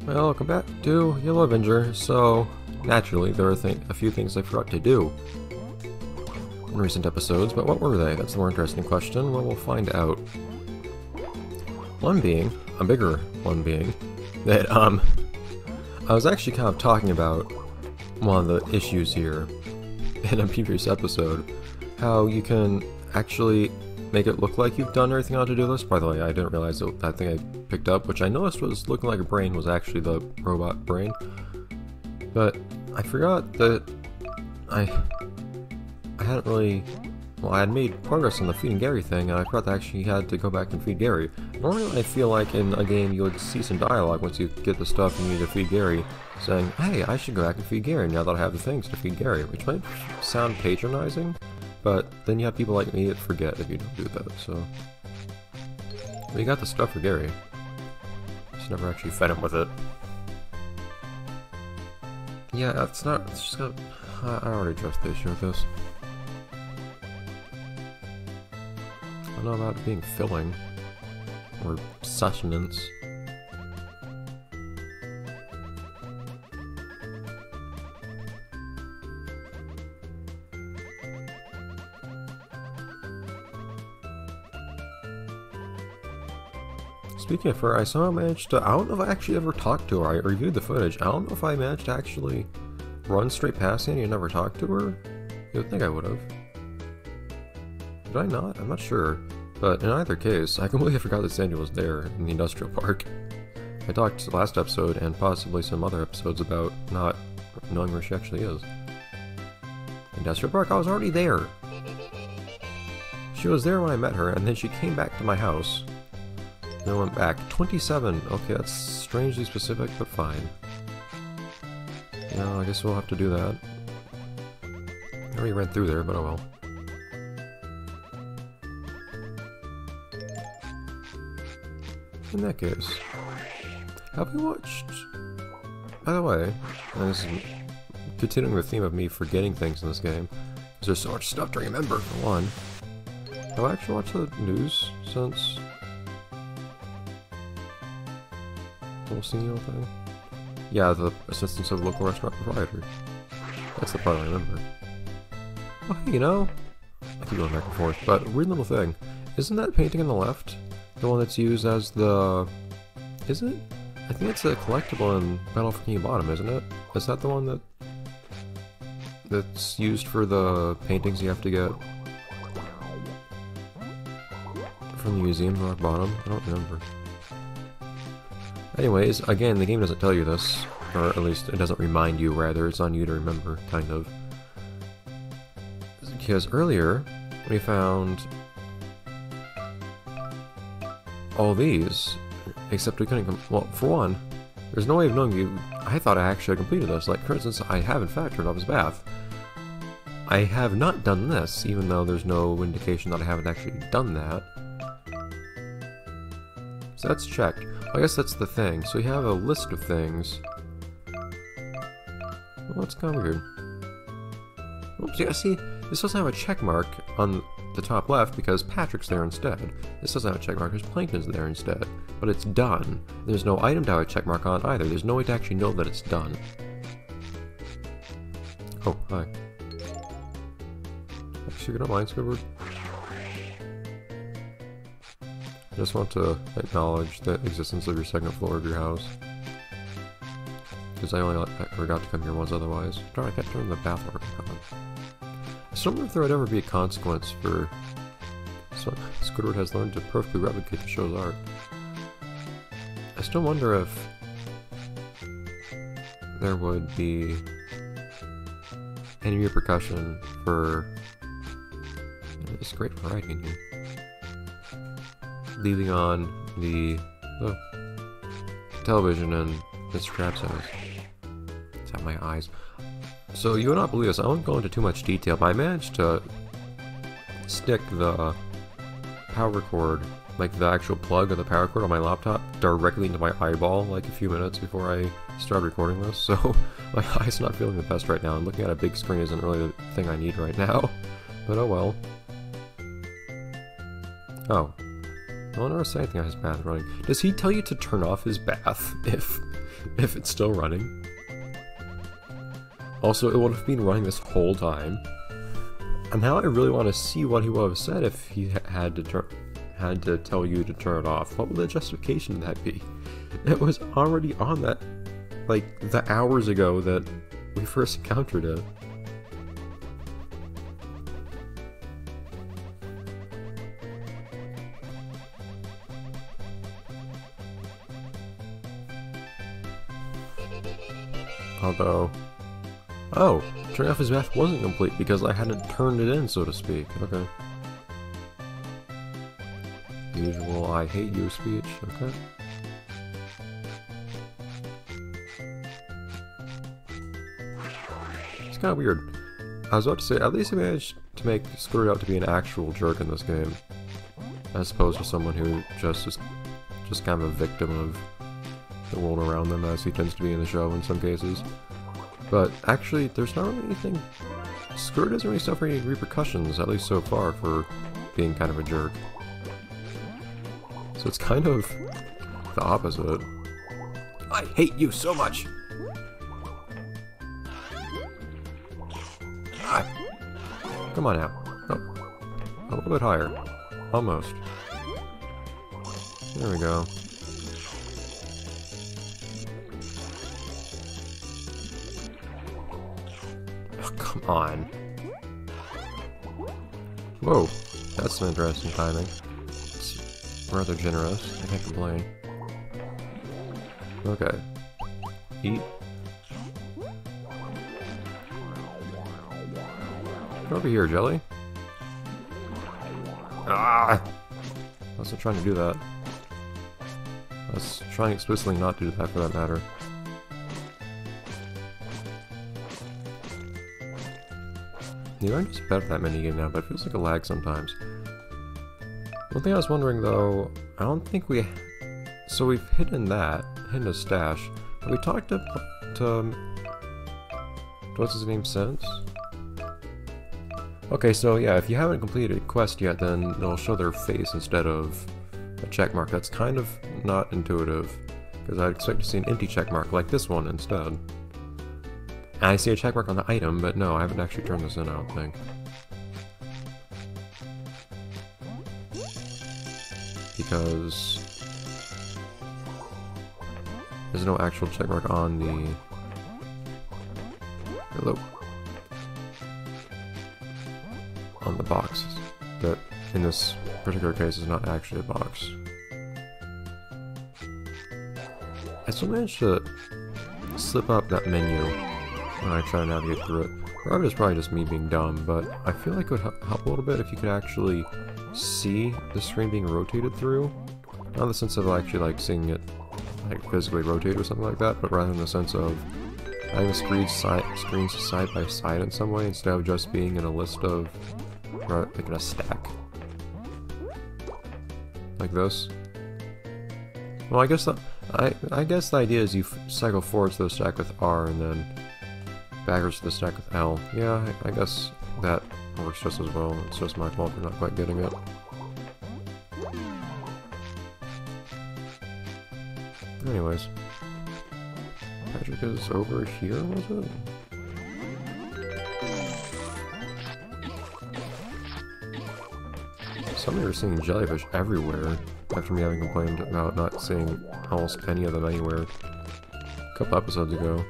Well, welcome back to Yellow Avenger. So, naturally, there are a few things I forgot to do in recent episodes, but what were they? That's the more interesting question. Well, we'll find out. One being, a bigger one being, that, I was actually kind of talking about one of the issues here in a previous episode, how you can actually make it look like you've done everything on a to-do list. By the way, I didn't realize that thing I picked up, which I noticed was looking like a brain, was actually the robot brain. But I forgot that I hadn't really... Well, I had made progress on the feeding Gary thing, and I forgot that I actually had to go back and feed Gary. Normally I feel like in a game you would see some dialogue once you get the stuff you need to feed Gary, saying, hey, I should go back and feed Gary now that I have the things to feed Gary, which might sound patronizing, but then you have people like me that forget if you don't do that, so... We got the stuff for Gary. Just never actually fed him with it. Yeah, it's just got... I already addressed the issue with this. I don't know about it being filling. Or sustenance. Speaking of her, I somehow managed to... I don't know if I actually ever talked to her. I reviewed the footage. I don't know if I managed to actually run straight past Annie and never talk to her. You would think I would have. Did I not? I'm not sure. But in either case, I completely forgot that Sandy was there in the industrial park. I talked last episode and possibly some other episodes about not knowing where she actually is. Industrial park? I was already there! She was there when I met her, and then she came back to my house. Then went back. 27! Okay, that's strangely specific, but fine. Yeah, I guess we'll have to do that. I already ran through there, but oh well. In that case, have we watched... By the way, and this is continuing the theme of me forgetting things in this game, because there's so much stuff to remember, for one. Have I actually watched the news since... the whole Senio thing? Yeah, the assistance of local restaurant provider. That's the part I remember. Oh, hey, you know... I keep going back and forth, but weird little thing. Isn't that painting on the left the one that's used as the... Is it? I think it's a collectible in Battle for Bikini Bottom, isn't it? Is that the one that's used for the paintings you have to get from the museum Rock Bottom? I don't remember. Anyways, again, the game doesn't tell you this, or at least it doesn't remind you, rather, it's on you to remember, kind of. Because earlier, we found all these, except we couldn't well, for one, there's no way of knowing you. I thought I actually completed this. Like, for instance, I have in fact turned off his bath. I have not done this, even though there's no indication that I haven't actually done that. So that's checked. I guess that's the thing. So you have a list of things. Well, that's kind of weird. Oops, yeah, see, this doesn't have a check mark on the top left because Patrick's there instead. This doesn't have a check mark because Plankton's there instead. But it's done. There's no item to have a check mark on either. There's no way to actually know that it's done. Oh, hi. Actually, you don't mind, Squidward? I just want to acknowledge the existence of your second floor of your house. Because I forgot to come here once otherwise. Darn, I can't turn the bathroom on. I still wonder if there would ever be a consequence for... So, Squidward has learned to perfectly replicate the show's art. I still wonder if there would be any repercussion for... There's great variety in here. Leaving on the television in Mr. Krabs' house. It's at my eyes. So you would not believe this. I won't go into too much detail, but I managed to stick the power cord, like the actual plug of the power cord on my laptop, directly into my eyeball like a few minutes before I started recording this. So my eye's not feeling the best right now, and looking at a big screen isn't really the thing I need right now. But oh well. Oh. No one ever said anything on his bath running. Does he tell you to turn off his bath if if it's still running. Also, it would have been running this whole time. And now I really want to see what he would have said if he had to tell you to turn it off. What would the justification of that be? It was already on that, like, the hours ago that we first encountered it. Although, oh, turning off his bath wasn't complete because I hadn't turned it in, so to speak. Okay. Usual I hate you speech, okay. It's kind of weird. I was about to say, at least I managed to make Scooter out to be an actual jerk in this game, as opposed to someone who is just kind of a victim of the world around them, as he tends to be in the show in some cases. But actually, there's not really anything. Scooter doesn't really suffer any repercussions, at least so far, for being kind of a jerk. So it's kind of the opposite. I hate you so much! Ah. Come on now. Oh. A little bit higher. Almost. There we go. Oh, come on. Whoa. That's some interesting timing. Rather generous, I can't complain. Okay. Eat. Get over here, Jelly. Ah! I wasn't trying to do that. I was trying explicitly not to do that, for that matter. You aren't just bad at that minigame now, but it feels like a lag sometimes. One thing I was wondering though, I don't think we... So we've hidden a stash. Have we talked to what's his name since? Okay, so yeah, if you haven't completed a quest yet, then it'll show their face instead of a check mark. That's kind of not intuitive, because I'd expect to see an empty check mark like this one instead. And I see a check mark on the item, but no, I haven't actually turned this in, I don't think. Because there's no actual checkmark on the... Hello. On the box. That, in this particular case, is not actually a box. I still managed to slip up that menu when I try to navigate through it. Part of it is probably just me being dumb, but I feel like it would help a little bit if you could actually see the screen being rotated through. Not in the sense of actually like seeing it like physically rotate or something like that, but rather in the sense of having the screens side by side in some way instead of just being in a list of, like in a stack. Like this. Well, I guess I guess the idea is you cycle forwards to the stack with R and then backwards to the stack with L. Yeah, I guess that works just as well. It's just my fault for not quite getting it. Anyways. Patrick is over here, was it? Suddenly we're seeing jellyfish everywhere, after me having complained about not seeing almost any of them anywhere a couple episodes ago.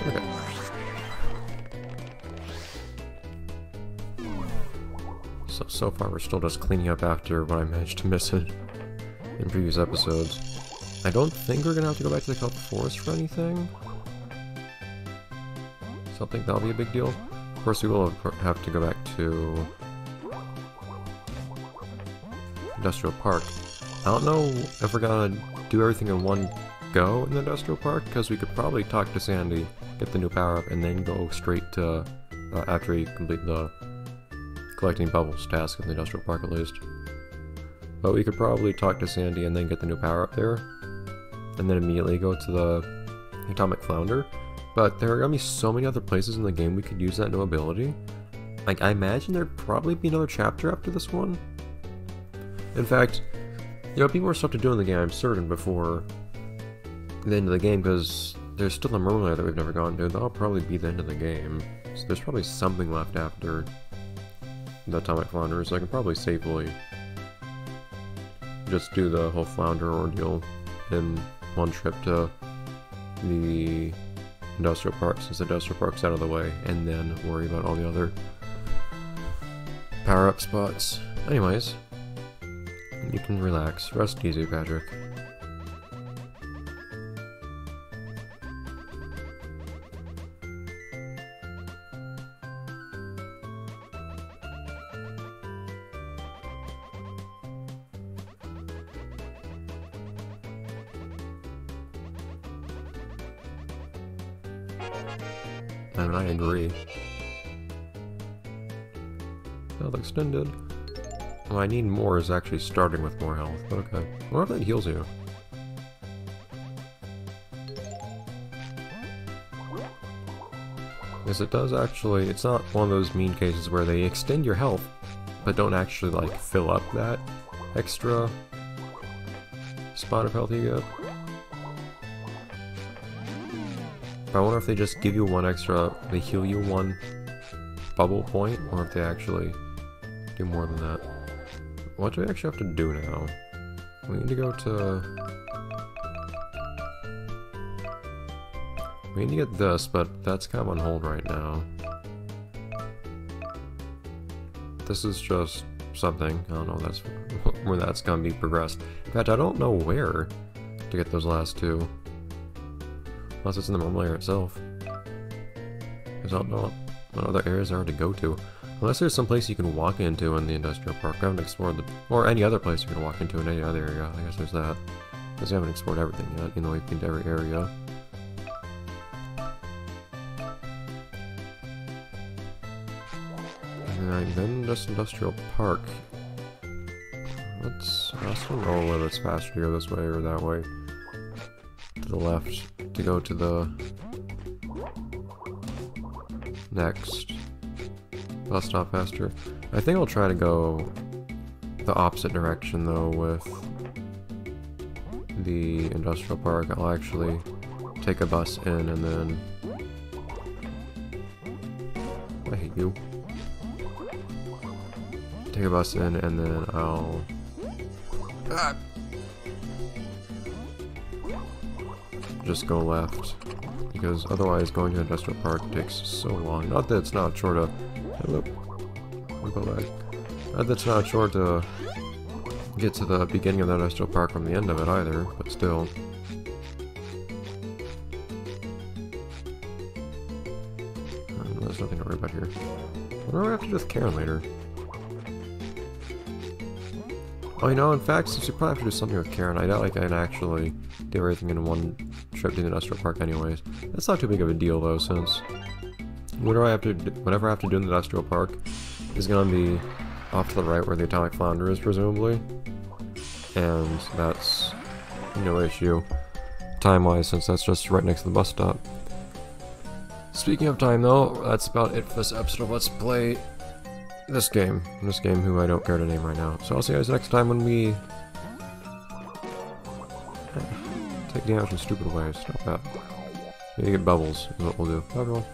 Okay. So far we're still just cleaning up after what I managed to miss in previous episodes. I don't think we're gonna have to go back to the Kelp Forest for anything. So I don't think that'll be a big deal. Of course we will have to go back to Industrial Park. I don't know if we're gonna do everything in one go in the Industrial Park, because we could probably talk to Sandy, get the new power-up, and then go straight to, after we complete the collecting bubbles task in the Industrial Park at least. But we could probably talk to Sandy and then get the new power-up there, and then immediately go to the Atomic Flounder. But there are gonna be so many other places in the game we could use that new ability, Like, I imagine there'd probably be another chapter after this one. In fact, you know, people are stuff to do in the game, I'm certain, before the end of the game, because there's still a Mermaid that we've never gone to. That'll probably be the end of the game. So there's probably something left after the Atomic Flounder, so I can probably safely just do the whole Flounder ordeal in one trip to the Industrial Park, since the Industrial Park's out of the way, and then worry about all the other power-up spots. Anyways, you can relax. Rest easy, Patrick. I mean, I agree. Health extended. What I need more is actually starting with more health, but okay. I wonder if that heals you. Yes, it does actually. It's not one of those mean cases where they extend your health, but don't actually, like, fill up that extra spot of health you get. I wonder if they just give you one extra, they heal you one bubble point, or if they actually do more than that. What do we actually have to do now? We need to go to... We need to get this, but that's kind of on hold right now. This is just something. I don't know that's where that's gonna be progressed. In fact, I don't know where to get those last two. Unless it's in the normal area itself. Because I don't know what other areas there are to go to. Unless there's some place you can walk into in the industrial park. I haven't explored the... Or any other place you can walk into in any other area. I guess there's that. Because I haven't explored everything yet. You know, we've been to every area. Alright, then just industrial park. Let's... I also don't know whether it's faster to go this way or that way. To the left. To go to the next bus stop faster. I think I'll try to go the opposite direction though with the industrial park. I'll actually take a bus in and then... I hate you. Take a bus in and then I'll... just go left, because otherwise going to industrial park takes so long. Not that it's not short of... Hello. I'll go back. Not that it's not short to get to the beginning of the industrial park from the end of it either, but still. There's nothing to worry about here. What do I have to do with Karen later? Oh, you know, in fact, since we probably have to do something with Karen, I doubt I can actually do everything in one trip to the industrial park anyways. That's not too big of a deal though, since whatever I have to do in the industrial park is gonna be off to the right where the Atomic Flounder is, presumably. And that's no issue time-wise, since that's just right next to the bus stop. Speaking of time though, that's about it for this episode of Let's Play this game, who I don't care to name right now. So I'll see you guys next time when we take damage in stupid ways. Stop that. Maybe get bubbles is what we'll do. Bye everyone.